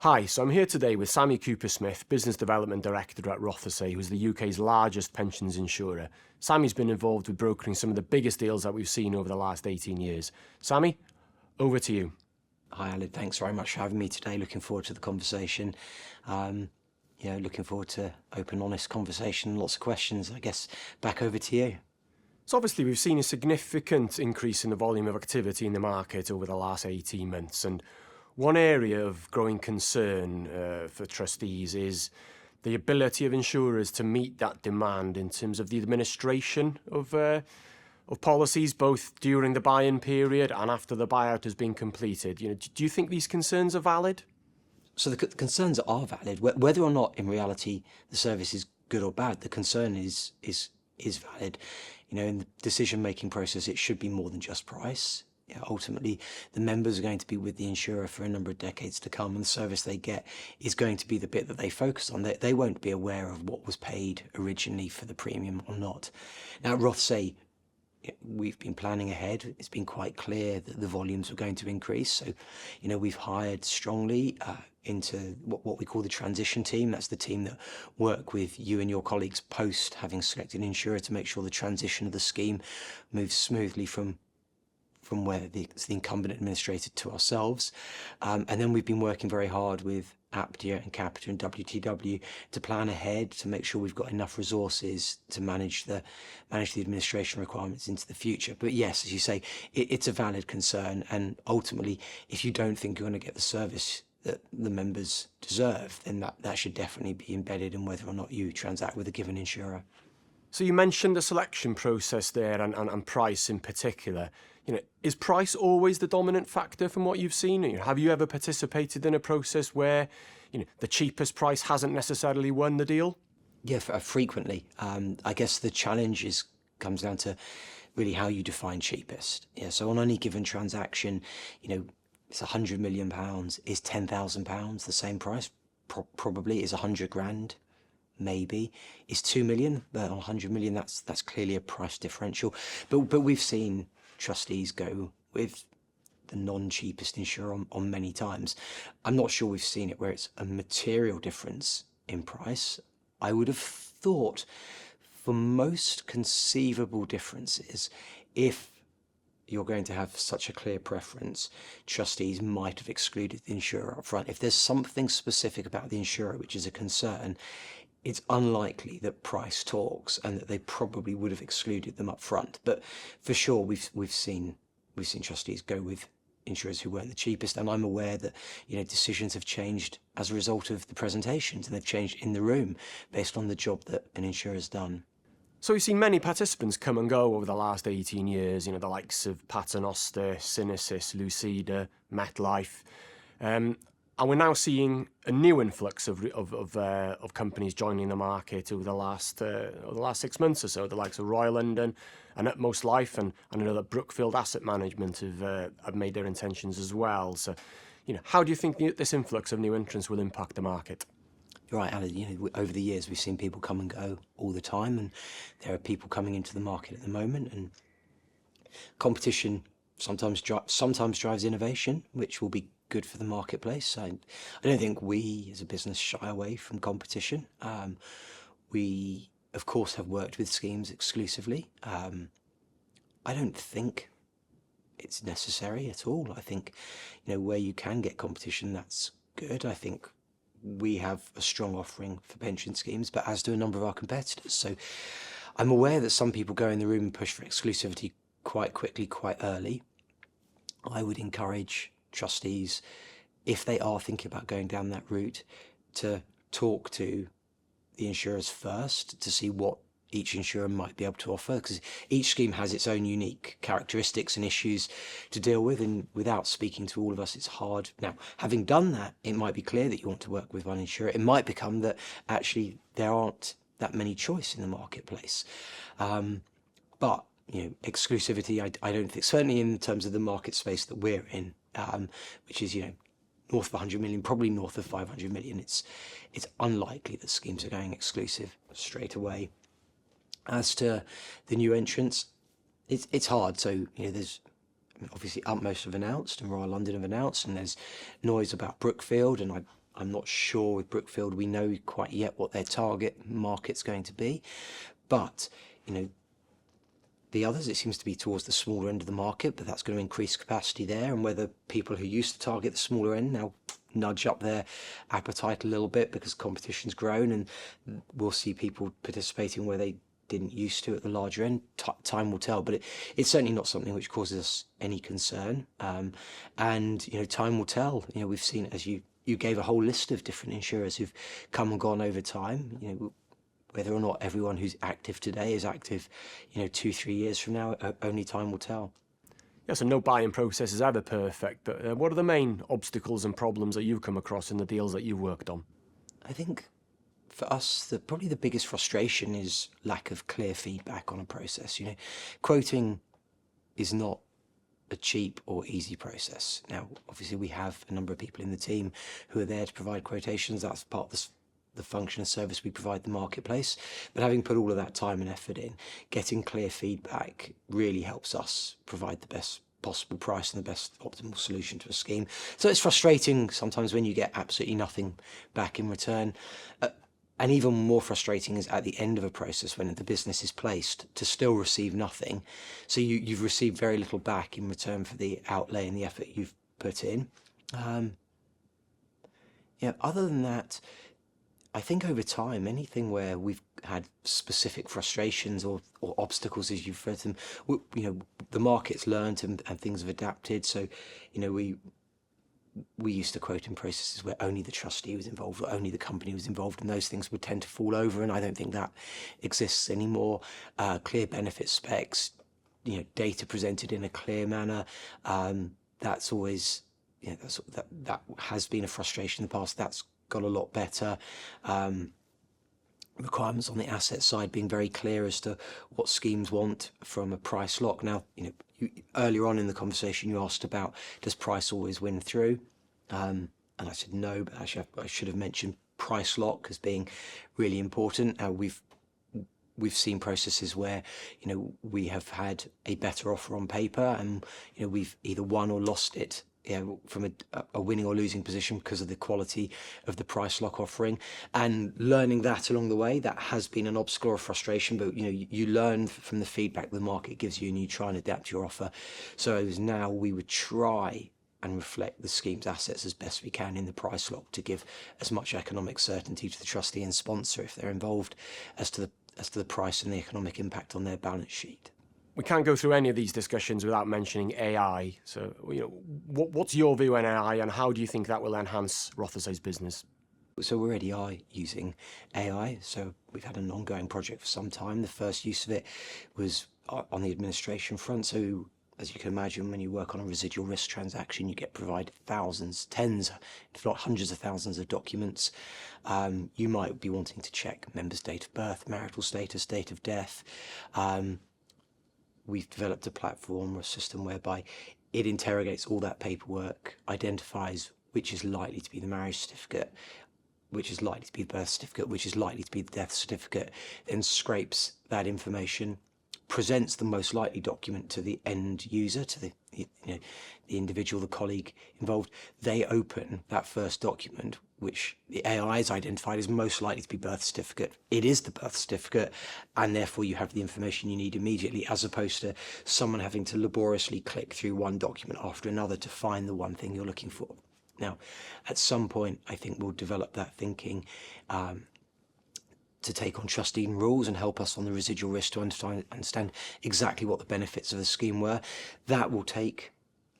Hi, so I'm here today with Sammy Cooper-Smith, Business Development Director at Rothesay, who's the UK's largest pensions insurer. Sammy's been involved with brokering some of the biggest deals that we've seen over the last 18 years. Sammy, over to you. Hi, Alan. Thanks very much for having me today. Looking forward to the conversation. Looking forward to open, honest conversation. Lots of questions. I guess back over to you. So obviously we've seen a significant increase in the volume of activity in the market over the last 18 months. And one area of growing concern for trustees is the ability of insurers to meet that demand in terms of the administration of policies, both during the buy-in period and after the buyout has been completed. Do you think these concerns are valid? So the concerns are valid. Whether or not in reality the service is good or bad, the concern is valid. In the decision-making process, it should be more than just price. Ultimately, the members are going to be with the insurer for a number of decades to come, and the service they get is going to be the bit that they focus on. They won't be aware of what was paid originally for the premium or not. Now, at Rothesay, we've been planning ahead. It's been quite clear that the volumes were going to increase. So, we've hired strongly into what we call the transition team. That's the team that work with you and your colleagues post having selected an insurer to make sure the transition of the scheme moves smoothly from where it's the incumbent administrator to ourselves. And then we've been working very hard with APDIA and Capita and WTW to plan ahead to make sure we've got enough resources to manage the administration requirements into the future. But yes, as you say, it's a valid concern, and ultimately, if you don't think you're going to get the service that the members deserve, then that should definitely be embedded in whether or not you transact with a given insurer. So you mentioned the selection process there and price in particular. Is price always the dominant factor from what you've seen? Have you ever participated in a process where the cheapest price hasn't necessarily won the deal? Yeah, frequently. I guess the challenge comes down to really how you define cheapest. Yeah, so on any given transaction, it's £100 million. Is £10,000 the same price? Probably. Is 100 grand? Maybe. Is 2 million? But on 100 million, that's clearly a price differential. But we've seen trustees go with the non-cheapest insurer on many times. I'm not sure we've seen it where it's a material difference in price. I would have thought for most conceivable differences, if you're going to have such a clear preference, trustees might have excluded the insurer up front. If there's something specific about the insurer which is a concern, it's unlikely that price talks, and that they probably would have excluded them up front. But for sure, we've seen trustees go with insurers who weren't the cheapest, and I'm aware that decisions have changed as a result of the presentations, and they've changed in the room based on the job that an insurer's done. So we've seen many participants come and go over the last 18 years, the likes of Paternoster, Synesis, Lucida, MetLife. And we're now seeing a new influx of companies joining the market over the last 6 months or so, the likes of Royal London and Utmost Life, and I know that Brookfield Asset Management have made their intentions as well. So, how do you think this influx of new entrants will impact the market? You're right, Alan. Over the years, we've seen people come and go all the time, and there are people coming into the market at the moment, and competition sometimes drives innovation, which will be good for the marketplace. I don't think we as a business shy away from competition. We, of course, have worked with schemes exclusively. I don't think it's necessary at all. I think, where you can get competition, that's good. I think we have a strong offering for pension schemes, but as do a number of our competitors. So I'm aware that some people go in the room and push for exclusivity quite quickly, quite early. I would encourage trustees, if they are thinking about going down that route, to talk to the insurers first to see what each insurer might be able to offer, because each scheme has its own unique characteristics and issues to deal with, and without speaking to all of us, it's hard. Now, having done that, it might be clear that you want to work with one insurer. It might become that actually there aren't that many choice in the marketplace. But exclusivity, I don't think, certainly in terms of the market space that we're in, which is north of 100 million, probably north of 500 million, it's unlikely that schemes are going exclusive straight away. As to the new entrants, it's hard. So there's obviously Utmost have announced and Royal London have announced, and there's noise about Brookfield, and I'm not sure with Brookfield we know quite yet what their target market's going to be, but the others, it seems to be towards the smaller end of the market, but that's going to increase capacity there, and whether people who used to target the smaller end now nudge up their appetite a little bit because competition's grown, and we'll see people participating where they didn't used to at the larger end. Time will tell, but it's certainly not something which causes us any concern. And time will tell. We've seen, as you gave a whole list of different insurers who've come and gone over time. Whether or not everyone who's active today is active, 2-3 years from now, only time will tell. Yeah, so no buying process is ever perfect, but what are the main obstacles and problems that you've come across in the deals that you've worked on? I think for us, probably the biggest frustration is lack of clear feedback on a process. Quoting is not a cheap or easy process. Now, obviously, we have a number of people in the team who are there to provide quotations. That's part of the function and service we provide the marketplace. But having put all of that time and effort in, getting clear feedback really helps us provide the best possible price and the best optimal solution to a scheme. So it's frustrating sometimes when you get absolutely nothing back in return. And even more frustrating is at the end of a process when the business is placed to still receive nothing. So you've received very little back in return for the outlay and the effort you've put in. Other than that, I think over time, anything where we've had specific frustrations or obstacles, as you've read them, the market's learned and things have adapted. So, we used to quote in processes where only the trustee was involved or only the company was involved, and those things would tend to fall over, and I don't think that exists anymore. Clear benefit specs, data presented in a clear manner, that's always, that has been a frustration in the past. That's got a lot better. Requirements on the asset side being very clear as to what schemes want from a price lock. Now, earlier on in the conversation you asked about, does price always win through? And I said no, but actually I should have mentioned price lock as being really important. We've seen processes where we have had a better offer on paper, and we've either won or lost it from a winning or losing position because of the quality of the price lock offering. And learning that along the way, that has been an obstacle or frustration, but you learn from the feedback the market gives you and you try and adapt your offer. So as now we would try and reflect the scheme's assets as best we can in the price lock to give as much economic certainty to the trustee and sponsor if they're involved as to the price and the economic impact on their balance sheet. We can't go through any of these discussions without mentioning AI. So, what's your view on AI, and how do you think that will enhance Rothesay's business? So we already are using AI. So we've had an ongoing project for some time. The first use of it was on the administration front. So as you can imagine, when you work on a residual risk transaction, you get provided thousands, tens, if not hundreds of thousands of documents. You might be wanting to check members' date of birth, marital status, date of death. We've developed a platform or a system whereby it interrogates all that paperwork, identifies which is likely to be the marriage certificate, which is likely to be the birth certificate, which is likely to be the death certificate, then scrapes that information, presents the most likely document to the end user, to the individual, the colleague involved. They open that first document, which the AI has identified as most likely to be birth certificate. It is the birth certificate, and therefore you have the information you need immediately, as opposed to someone having to laboriously click through one document after another to find the one thing you're looking for. Now, at some point, I think we'll develop that thinking to take on trustee rules and help us on the residual risk to understand exactly what the benefits of the scheme were. That will take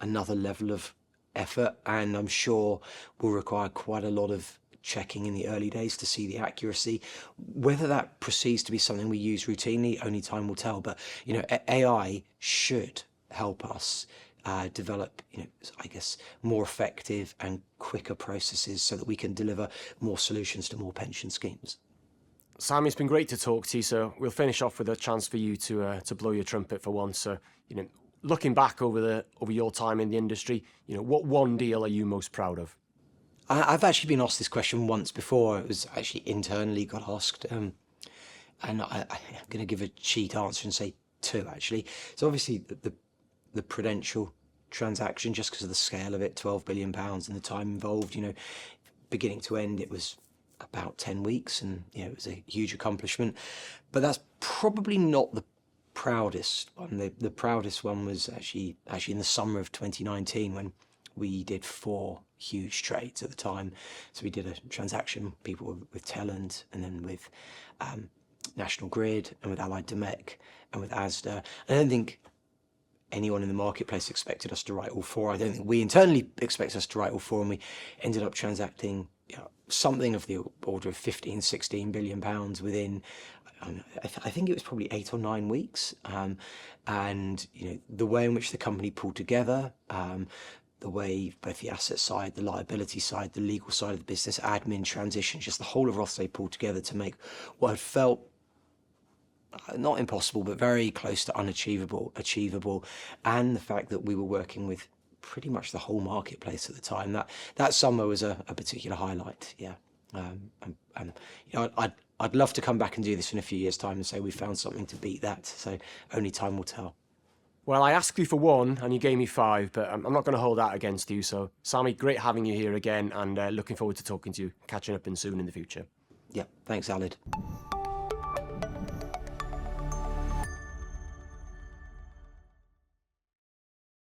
another level of effort, and I'm sure will require quite a lot of checking in the early days to see the accuracy. Whether that proceeds to be something we use routinely, only time will tell. But AI should help us develop, I guess, more effective and quicker processes so that we can deliver more solutions to more pension schemes. Sammy, it's been great to talk to you. So we'll finish off with a chance for you to blow your trumpet for once. So looking back over your time in the industry, what one deal are you most proud of? I've actually been asked this question once before. It was actually internally got asked, and I'm going to give a cheat answer and say two actually. So obviously the Prudential transaction, just because of the scale of it, £12 billion and the time involved, beginning to end, it was about 10 weeks, and it was a huge accomplishment. But that's probably not the proudest one. The proudest one was actually in the summer of 2019, when we did 4 huge trades at the time. So we did a transaction, people with Telland, and then with National Grid, and with Allied Domecq, and with Asda. I don't think anyone in the marketplace expected us to write all 4. I don't think we internally expect us to write all 4, and we ended up transacting something of the order of 15, 16 billion pounds within, I think it was probably 8 or 9 weeks. And the way in which the company pulled together, the way both the asset side, the liability side, the legal side of the business, admin, transition, just the whole of Rothesay pulled together to make what had felt not impossible, but very close to achievable, and the fact that we were working with pretty much the whole marketplace at the time. That summer was a particular highlight. Yeah, and I'd love to come back and do this in a few years' time and say we found something to beat that. So only time will tell. Well, I asked you for 1 and you gave me 5, but I'm not going to hold that against you. So, Sammy, great having you here again, and looking forward to talking to you, catching up soon in the future. Yeah, thanks, Alid.